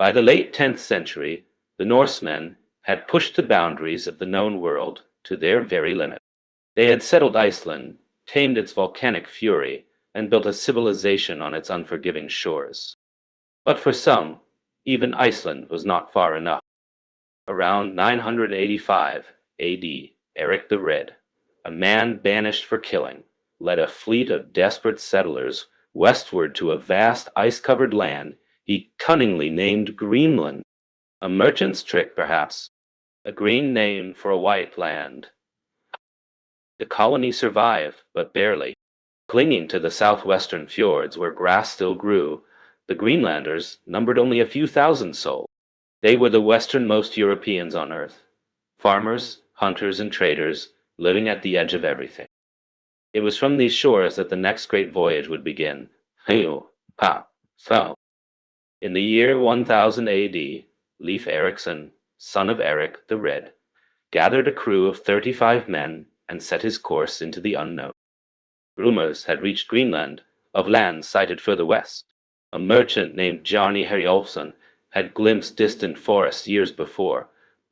By the late 10th century, the Norsemen had pushed the boundaries of the known world to their very limit. They had settled Iceland, tamed its volcanic fury, and built a civilization on its unforgiving shores. But for some, even Iceland was not far enough. Around 985 AD, Erik the Red, a man banished for killing, led a fleet of desperate settlers westward to a vast ice-covered land he cunningly named Greenland. A merchant's trick, perhaps, a green name for a white land. The colony survived, but barely. Clinging to the southwestern fjords where grass still grew, the Greenlanders numbered only a few thousand souls. They were the westernmost Europeans on Earth, farmers, hunters, and traders living at the edge of everything. It was from these shores that the next great voyage would begin. So. In the year 1000 AD, Leif Erikson, son of Erik the Red, gathered a crew of 35 men and set his course into the unknown. Rumors had reached Greenland of lands sighted further west. A merchant named Johnny Herjolfsson had glimpsed distant forests years before,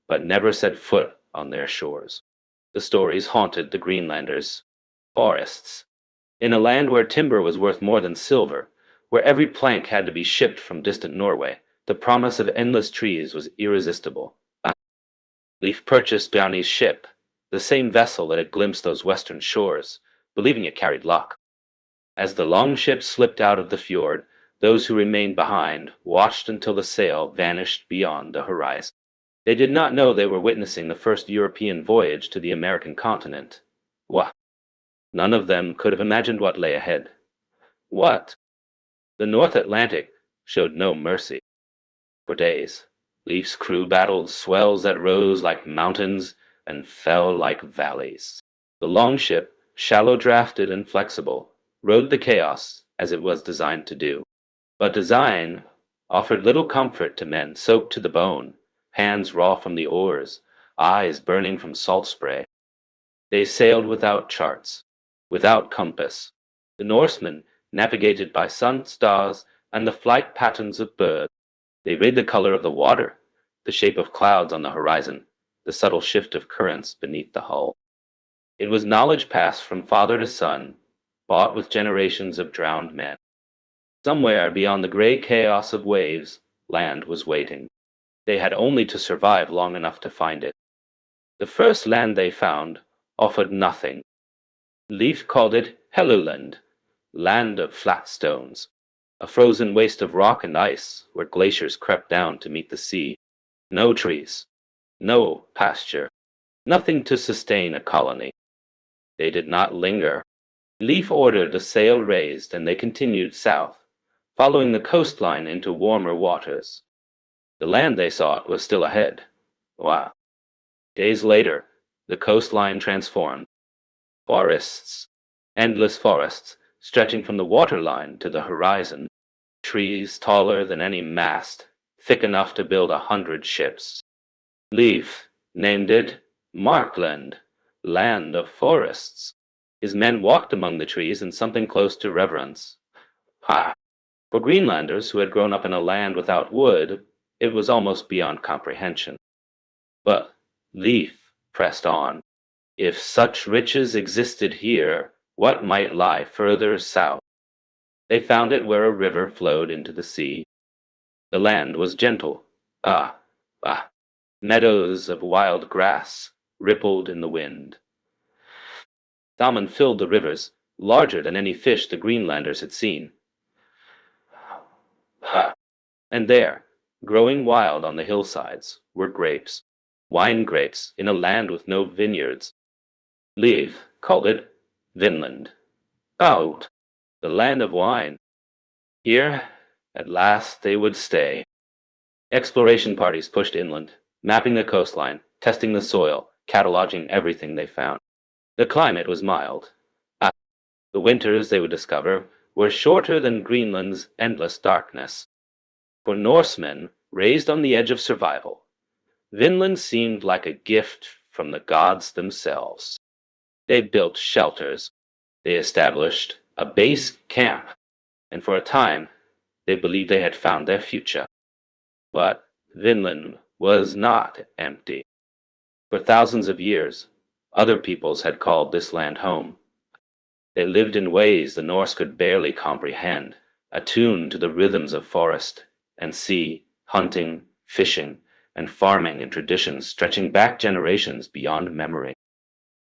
but never set foot on their shores. The stories haunted the Greenlanders. Forests. In a land where timber was worth more than silver, where every plank had to be shipped from distant Norway, the promise of endless trees was irresistible. Leif purchased Johnny's ship, the same vessel that had glimpsed those western shores, believing it carried luck. As the long ship slipped out of the fjord, those who remained behind watched until the sail vanished beyond the horizon. They did not know they were witnessing the first European voyage to the American continent. What? None of them could have imagined what lay ahead. What? The North Atlantic showed no mercy. For days, Leif's crew battled swells that rose like mountains and fell like valleys. The longship, shallow-drafted and flexible, rode the chaos as it was designed to do. But design offered little comfort to men soaked to the bone, hands raw from the oars, eyes burning from salt spray. They sailed without charts, without compass. The Norsemen navigated by sun, stars, and the flight patterns of birds. They read the color of the water, the shape of clouds on the horizon, the subtle shift of currents beneath the hull. It was knowledge passed from father to son, bought with generations of drowned men. Somewhere beyond the gray chaos of waves, land was waiting. They had only to survive long enough to find it. The first land they found offered nothing. Leif called it Helluland, land of flat stones, a frozen waste of rock and ice where glaciers crept down to meet the sea. No trees, no pasture, nothing to sustain a colony. They did not linger. Leif ordered the sail raised and they continued south, following the coastline into warmer waters. The land they sought was still ahead. Wow. Days later, the coastline transformed. Forests, endless forests, stretching from the waterline to the horizon. Trees taller than any mast, thick enough to build 100 ships. Leif named it Markland, land of forests. His men walked among the trees in something close to reverence. For Greenlanders who had grown up in a land without wood, it was almost beyond comprehension. But Leif pressed on. If such riches existed here, what might lie further south? They found it where a river flowed into the sea. The land was gentle. Meadows of wild grass rippled in the wind. Salmon filled the rivers, larger than any fish the Greenlanders had seen. And there, growing wild on the hillsides, were grapes, wine grapes in a land with no vineyards. Leif called it Vinland. Out, the land of wine. Here, at last, they would stay. Exploration parties pushed inland, mapping the coastline, testing the soil, cataloging everything they found. The climate was mild. The winters, they would discover, were shorter than Greenland's endless darkness. For Norsemen, raised on the edge of survival, Vinland seemed like a gift from the gods themselves. They built shelters. They established a base camp. And for a time, they believed they had found their future. But Vinland was not empty. For thousands of years, other peoples had called this land home. They lived in ways the Norse could barely comprehend, attuned to the rhythms of forest and sea, hunting, fishing, and farming in traditions stretching back generations beyond memory.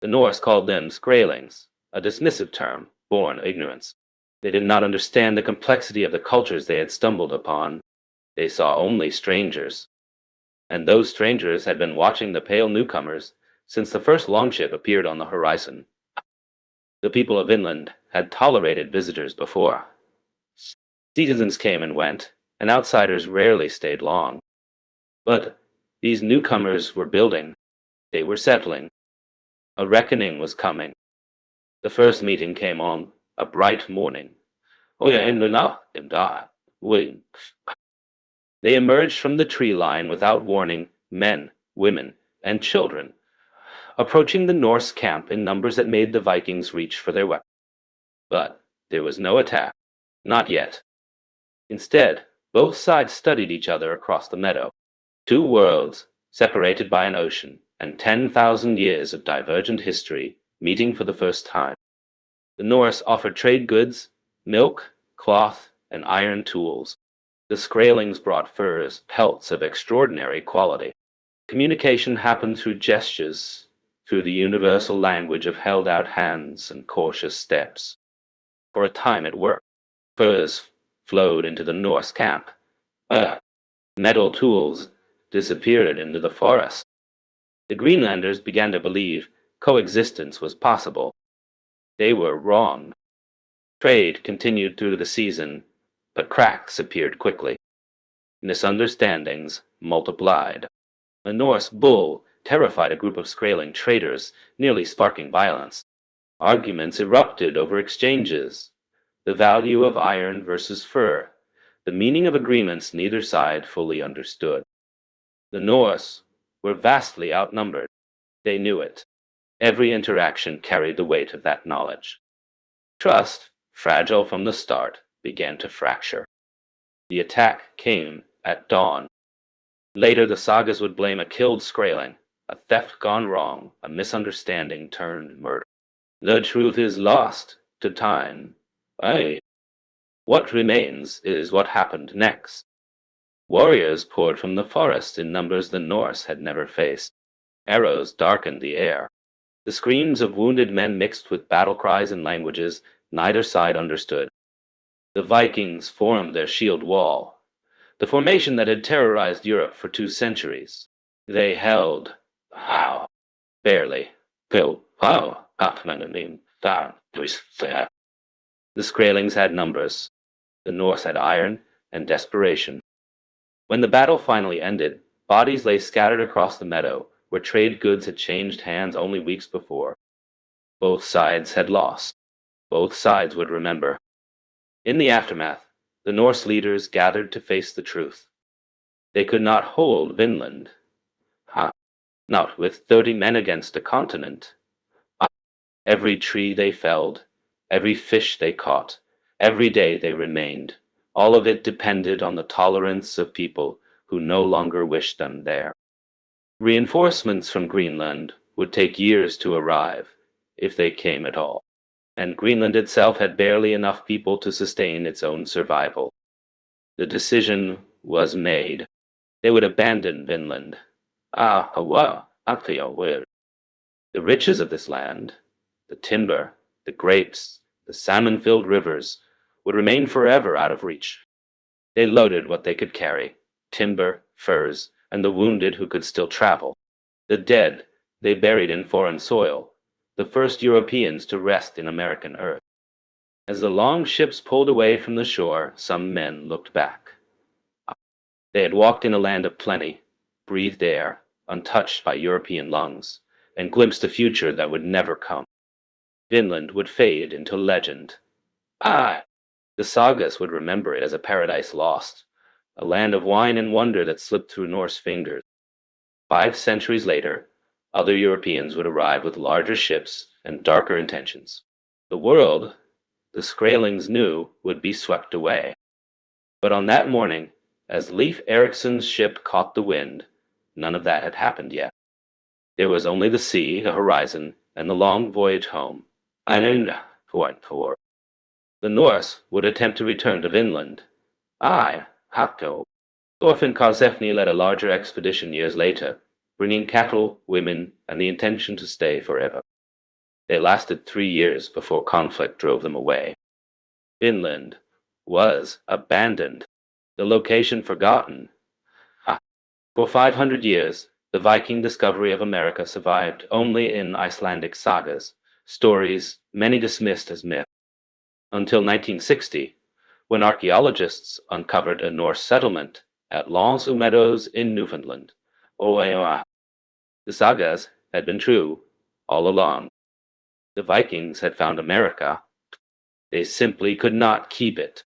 The Norse called them Skrælings, a dismissive term, born of ignorance. They did not understand the complexity of the cultures they had stumbled upon. They saw only strangers. And those strangers had been watching the pale newcomers since the first longship appeared on the horizon. The people of Vinland had tolerated visitors before. Seasons came and went, and outsiders rarely stayed long. But these newcomers were building. They were settling. A reckoning was coming. The first meeting came on a bright morning. They emerged from the tree line without warning, men, women, and children, approaching the Norse camp in numbers that made the Vikings reach for their weapons. But there was no attack. Not yet. Instead, both sides studied each other across the meadow. Two worlds, separated by an ocean, and 10,000 years of divergent history, meeting for the first time. The Norse offered trade goods, milk, cloth, and iron tools. The Skrælings brought furs, pelts of extraordinary quality. Communication happened through gestures, through the universal language of held-out hands and cautious steps. For a time it worked. Furs flowed into the Norse camp. Metal tools disappeared into the forest. The Greenlanders began to believe coexistence was possible. They were wrong. Trade continued through the season, but cracks appeared quickly. Misunderstandings multiplied. A Norse bull terrified a group of Skræling traders, nearly sparking violence. Arguments erupted over exchanges, the value of iron versus fur, the meaning of agreements neither side fully understood. The Norse were vastly outnumbered. They knew it. Every interaction carried the weight of that knowledge. Trust, fragile from the start, began to fracture. The attack came at dawn. Later, the sagas would blame a killed Skræling, a theft gone wrong, a misunderstanding turned murder. The truth is lost to time. What remains is what happened next. Warriors poured from the forest in numbers the Norse had never faced. Arrows darkened the air. The screams of wounded men mixed with battle cries in languages neither side understood. The Vikings formed their shield wall, the formation that had terrorized Europe for 2 centuries. They held, barely. The Skrælings had numbers. The Norse had iron and desperation. When the battle finally ended, bodies lay scattered across the meadow, where trade goods had changed hands only weeks before. Both sides had lost. Both sides would remember. In the aftermath, the Norse leaders gathered to face the truth. They could not hold Vinland. Not with 30 men against a continent. Every tree they felled, every fish they caught, every day they remained, all of it depended on the tolerance of people who no longer wished them there. Reinforcements from Greenland would take years to arrive, if they came at all, and Greenland itself had barely enough people to sustain its own survival. The decision was made. They would abandon Vinland. The riches of this land, the timber, the grapes, the salmon-filled rivers, would remain forever out of reach. They loaded what they could carry, timber, furs, and the wounded who could still travel. The dead they buried in foreign soil, the first Europeans to rest in American earth. As the long ships pulled away from the shore, some men looked back. They had walked in a land of plenty, breathed air, untouched by European lungs, and glimpsed a future that would never come. Vinland would fade into legend. The sagas would remember it as a paradise lost, a land of wine and wonder that slipped through Norse fingers. 5 centuries later, other Europeans would arrive with larger ships and darker intentions. The world, the Skrælings knew, would be swept away. But on that morning, As Leif Erikson's ship caught the wind, none of that had happened yet. There was only the sea, the horizon, and the long voyage home. And for the Norse would attempt to return to Vinland. Hakko. Thorfinn Karlsefni led a larger expedition years later, bringing cattle, women, and the intention to stay forever. They lasted 3 years before conflict drove them away. Vinland was abandoned, the location forgotten. For 500 years, the Viking discovery of America survived only in Icelandic sagas, stories many dismissed as myth, until 1960, when archaeologists uncovered a Norse settlement at Meadows in Newfoundland. The sagas had been true all along. The Vikings had found America. They simply could not keep it.